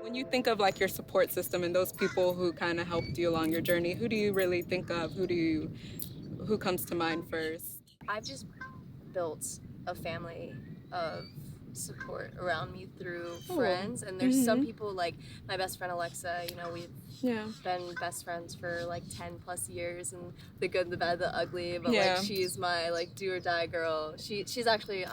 When you think of like your support system and those people who kind of helped you along your journey, who do you really think of? Who comes to mind first? I've just built a family of support around me through Cool. friends, and there's some Mm-hmm. people like my best friend Alexa. We've Yeah. been best friends for like 10 plus years, and the good, the bad, the ugly, but like Yeah. she's my like do or die girl. She's actually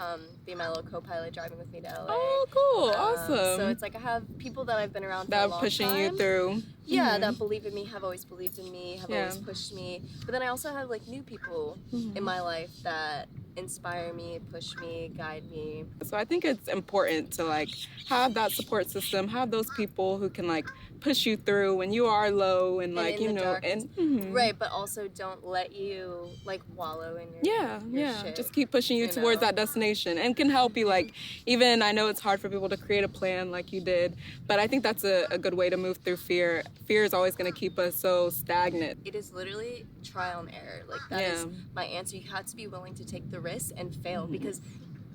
being my little co-pilot driving with me to LA. Oh, cool. So Awesome. it's like I have people that I've been around for a That long pushing you time. through. Yeah, Mm-hmm. that believe in me, have always believed in me, have Yeah. always pushed me. But then I also have like new people in my life that inspire me, push me, guide me. So I think it's important to like have that support system, have those people who can like push you through when you are low and And like, in the darkness, and right? But also don't let you like wallow in your yeah, shit. just keep pushing you towards that destination and can help you like, even I know it's hard for people to create a plan like you did, but I think that's a good way to move through fear. Fear is always going to keep us so stagnant. It is literally trial and error. Like that is my answer. You have to be willing to take the risk and fail, because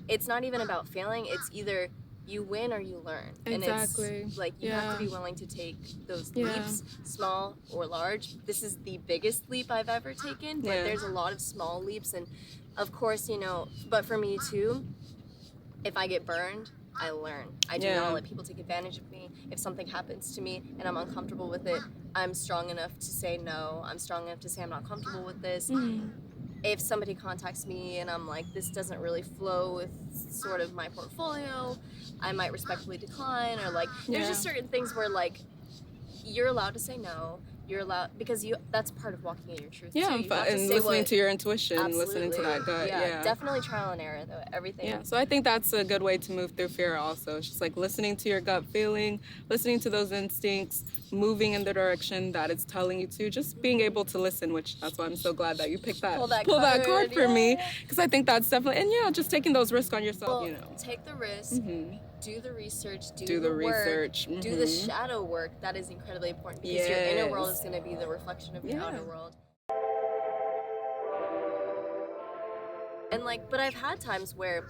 it's not even about failing. It's either you win or you learn. Exactly. And it's like you have to be willing to take those leaps, small or large. This is the biggest leap I've ever taken, but there's a lot of small leaps. And of course, but for me too, if I get burned, I learn. I do not let people take advantage of me. If something happens to me and I'm uncomfortable with it, I'm strong enough to say no. I'm strong enough to say I'm not comfortable with this. If somebody contacts me and I'm like, this doesn't really flow with sort of my portfolio, I might respectfully decline, or like, there's just certain things where like, you're allowed to say no. You're allowed, because that's part of walking in your truth too. You have to and say listening to your intuition, listening to that gut. Yeah, definitely trial and error though, everything. Yeah, so I think that's a good way to move through fear also. It's just like listening to your gut feeling, listening to those instincts, moving in the direction that it's telling you to, just being able to listen, which that's why I'm so glad that you picked that, pull that card for me, because I think that's definitely, and just taking those risks on yourself, Take the risk, do the research, do the work, do the shadow work. That is incredibly important, because your inner world is going to be the reflection of your outer world. And like, but I've had times where,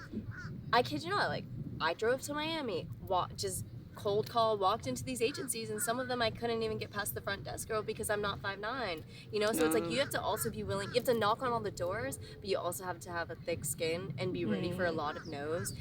I kid you not, like I drove to Miami, just cold call, walked into these agencies, and some of them I couldn't even get past the front desk girl because I'm not 5'9", so it's like you have to also be willing, you have to knock on all the doors, but you also have to have a thick skin and be ready for a lot of no's.